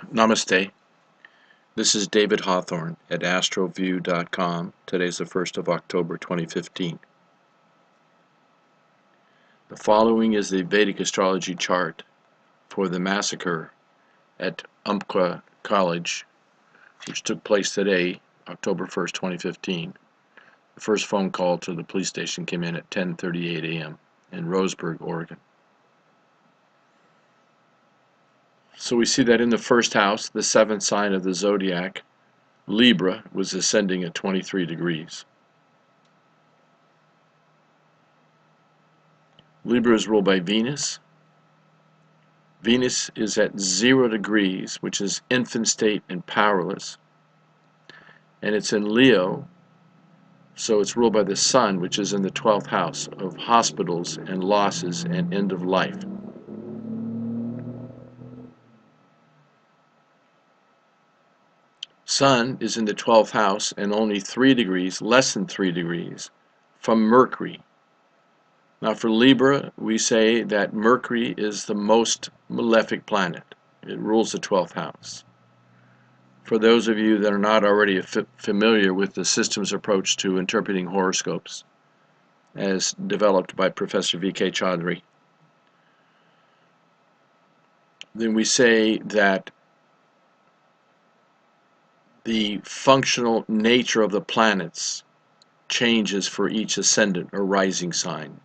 Namaste. This is David Hawthorne at astroview.com. Today's the 1st of October 2015. The following is the Vedic astrology chart for the massacre at Umpqua College, which took place today, October 1st, 2015. The first phone call to the police station came in at 10:38 a.m. in Roseburg, Oregon. So we see that in the first house, the seventh sign of the zodiac, Libra, was ascending at 23 degrees. Libra is ruled by Venus. Venus is at 0 degrees, which is infant state and powerless. And it's in Leo, so it's ruled by the Sun, which is in the 12th house of hospitals and losses and end of life. Sun is in the 12th house and only 3 degrees, less than 3 degrees, from Mercury. Now for Libra, we say that Mercury is the most malefic planet. It rules the 12th house. For those of you that are not already familiar with the system's approach to interpreting horoscopes, as developed by Professor V.K. Chaudhry, then we say that the functional nature of the planets changes for each ascendant or rising sign.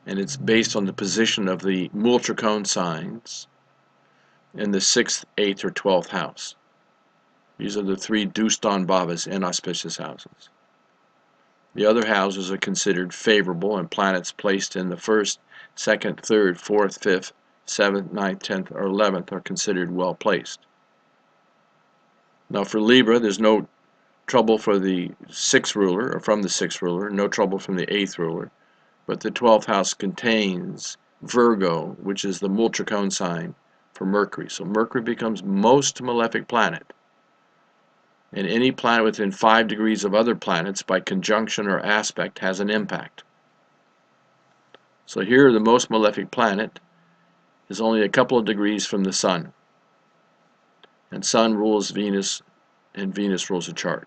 And it's based on the position of the Multricone signs in the 6th, 8th, or 12th house. These are the 3 Dustan Bhavas, inauspicious houses. The other houses are considered favorable, and planets placed in the 1st, 2nd, 3rd, 4th, 5th, 7th, 9th, 10th, or 11th are considered well placed. Now for Libra, there's no trouble for the 6th ruler, or from the 6th ruler, no trouble from the 8th ruler, but the 12th house contains Virgo, which is the Multricone sign for Mercury. So Mercury becomes most malefic planet. And any planet within 5 degrees of other planets by conjunction or aspect has an impact. So here the most malefic planet is only a couple of degrees from the Sun. And Sun rules Venus, and Venus rules the chart.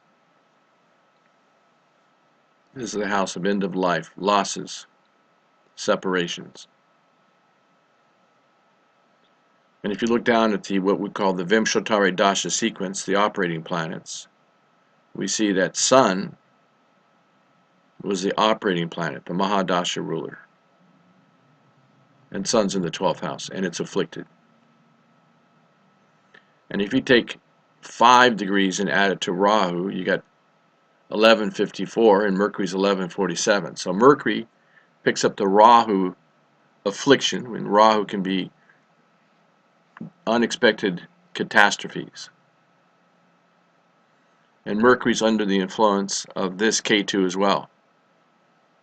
This is the house of end of life, losses, separations. And if you look down at what we call the Vimshottara Dasha sequence, the operating planets, we see that Sun was the operating planet, the Mahadasha ruler. And Sun's in the 12th house, and it's afflicted. And if you take 5 degrees and add it to Rahu, you got 1154, and Mercury's 1147. So Mercury picks up the Rahu affliction, when Rahu can be unexpected catastrophes. And Mercury's under the influence of this K2 as well,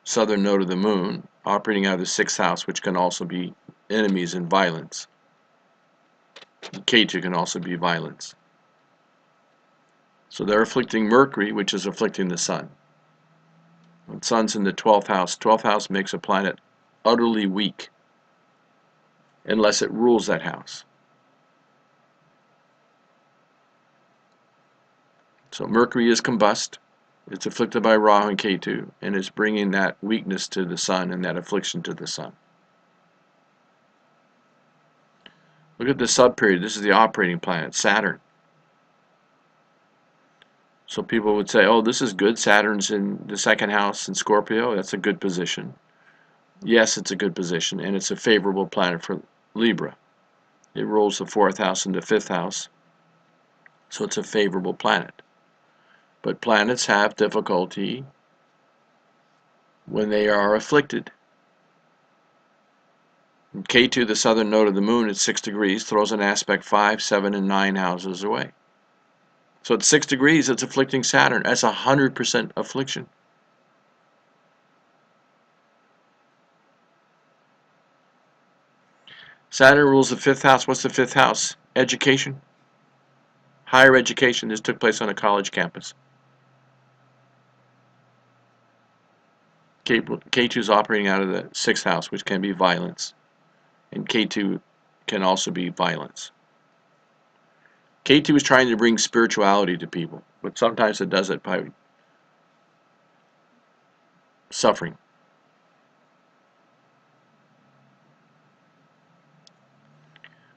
southern node of the moon, operating out of the 6th house, which can also be enemies and violence. K2 can also be violence. So they're afflicting Mercury, which is afflicting the Sun. When Sun's in the 12th house makes a planet utterly weak unless it rules that house. So Mercury is combust, it's afflicted by Rahu and Ketu, and is bringing that weakness to the Sun and that affliction to the Sun. Look at the subperiod. This is the operating planet, Saturn. So people would say, oh, this is good. Saturn's in the 2nd house in Scorpio. That's a good position. Yes, it's a good position, and it's a favorable planet for Libra. It rules the 4th house and the 5th house, so it's a favorable planet. But planets have difficulty when they are afflicted. K2, the southern node of the moon, at 6 degrees, throws an aspect 5, 7, and 9 houses away. So at 6 degrees, it's afflicting Saturn. That's 100% affliction. Saturn rules the 5th house. What's the 5th house? Education. Higher education. This took place on a college campus. K2 is operating out of the 6th house, which can be violence. And K2 can also be violence. K2 is trying to bring spirituality to people, but sometimes it does it by suffering.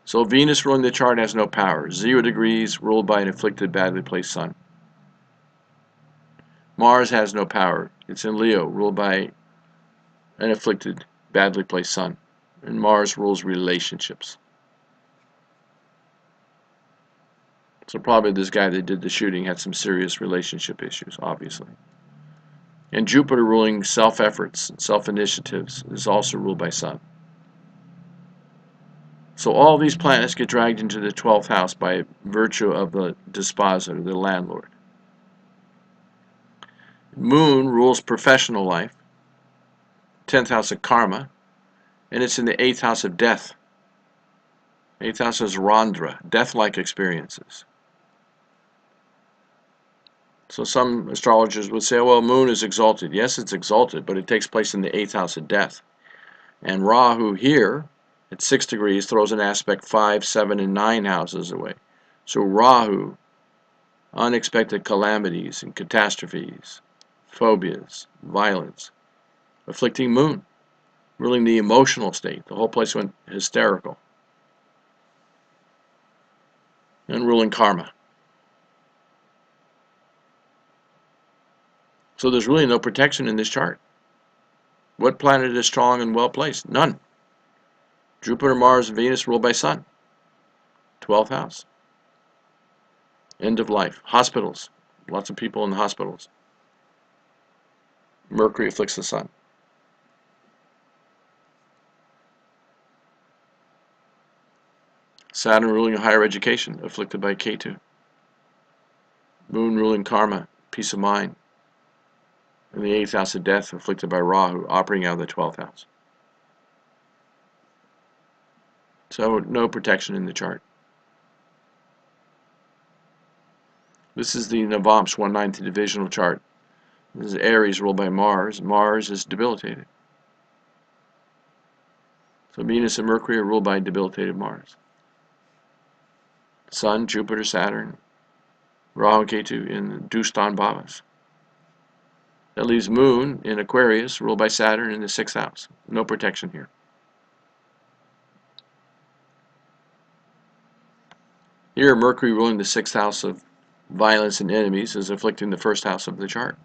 So Venus ruling the chart has no power. 0 degrees, ruled by an afflicted, badly placed sun. Mars has no power. It's in Leo, ruled by an afflicted, badly placed sun. And Mars rules relationships. So probably this guy that did the shooting had some serious relationship issues, obviously. And Jupiter ruling self-efforts, self-initiatives, is also ruled by Sun. So all these planets get dragged into the 12th house by virtue of the dispositor, the landlord. Moon rules professional life, 10th house of karma, and it's in the 8th house of death. 8th house is Randra, death-like experiences. So some astrologers would say, well, Moon is exalted. Yes, it's exalted, but it takes place in the 8th house of death. And Rahu here, at 6 degrees, throws an aspect 5, 7, and 9 houses away. So Rahu, unexpected calamities and catastrophes, phobias, violence, afflicting Moon, ruling the emotional state. The whole place went hysterical. And ruling karma. So there's really no protection in this chart. What planet is strong and well placed? None. Jupiter, Mars, and Venus ruled by Sun. 12th house. End of life. Hospitals. Lots of people in the hospitals. Mercury afflicts the Sun. Saturn ruling higher education, afflicted by Ketu. Moon ruling karma, peace of mind. In the 8th house of death, afflicted by Rahu, operating out of the 12th house. So no protection in the chart. This is the Navamsh 1/9 divisional chart. This is Aries ruled by Mars. Mars is debilitated. So Venus and Mercury are ruled by debilitated Mars. Sun, Jupiter, Saturn, Rahu and Ketu in Dustan Bhavas. That leaves Moon in Aquarius, ruled by Saturn in the 6th house. No protection here. Here, Mercury ruling the 6th house of violence and enemies is afflicting the 1st house of the chart.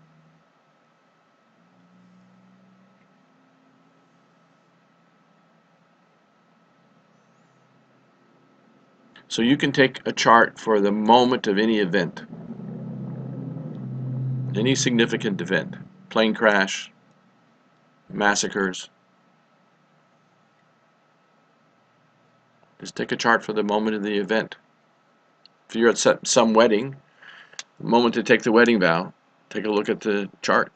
So you can take a chart for the moment of any event, any significant event, plane crash, massacres. Just take a chart for the moment of the event. If you're at some wedding, the moment to take the wedding vow, take a look at the chart.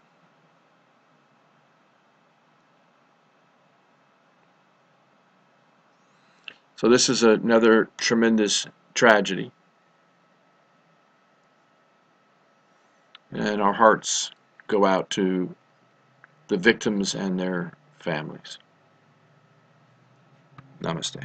So this is another tremendous tragedy. And our hearts go out to the victims and their families. Namaste.